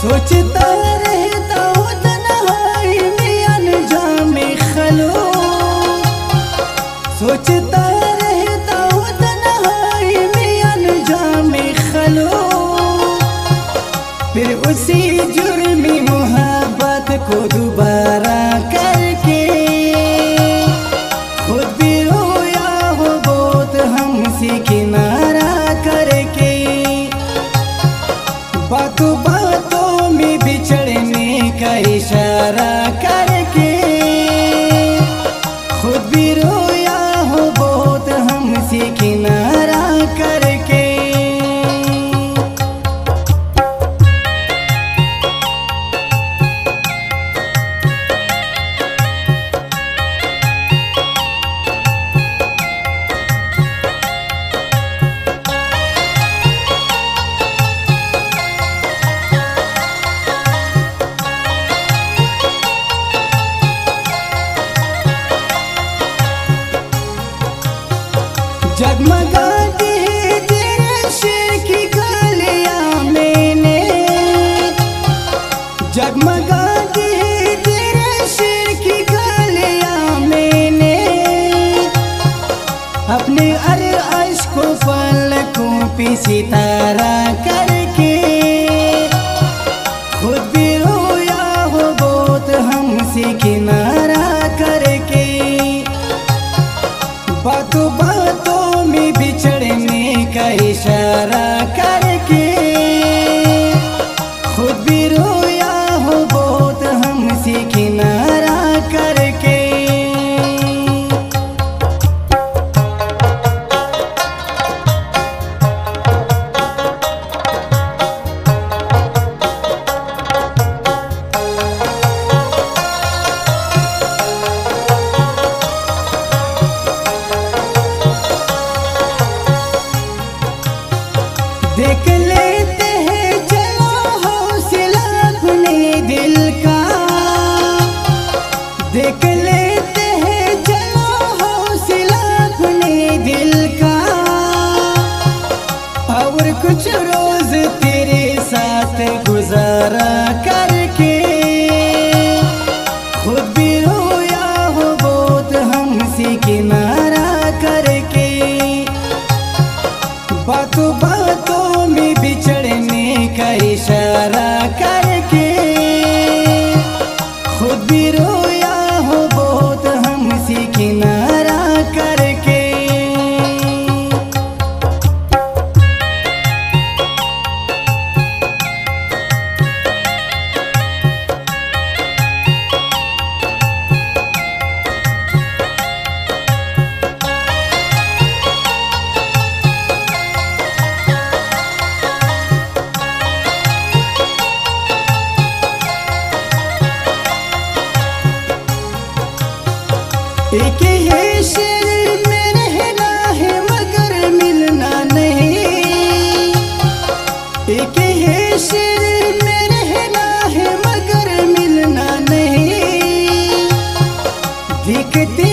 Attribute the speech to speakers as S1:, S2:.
S1: सोचता रहता हूँ तन्हाई में अनजाने खलो, सोचता रहता हूँ तन्हाई में अनजाने खलो। फिर उसी जुर्मी मोहब्बत को दोबारा करके खुद भी रोया हो बहुत हमसे किनारा करके। बातों बातों में बिछड़ने का इशारा करके खुद भी रोया हो बहुत हमसे किनारा करके। जगमगाती है तेरे शेर की गलियां मैंने, जगमगाती है तेरे शेर की गलियां मैंने। अपने अर्श को पलकों पे सितारा करके खुद भी रोया हो बहुत हमसे किनारा करके। बातों बातों में बिछड़ने का इशारा करके खुद भी रोया हो बहुत हमसे किनारा करके। देख लेते हैं चलो हौसला अपने दिल का, देख लेते हैं चलो हौसला अपने दिल का। और कुछ रोज तेरे साथ गुजारा करके खुद भी रोया हो बहुत हमसे किनारा करके। बातों बातों में बिछड़ने का इशारा करके खुद भी रोया हो बहुत हमसे किनारा करके। एक है शेर में रहना है मगर मिलना नहीं, एक है शेर में रहना है मगर मिलना नहीं। दिखते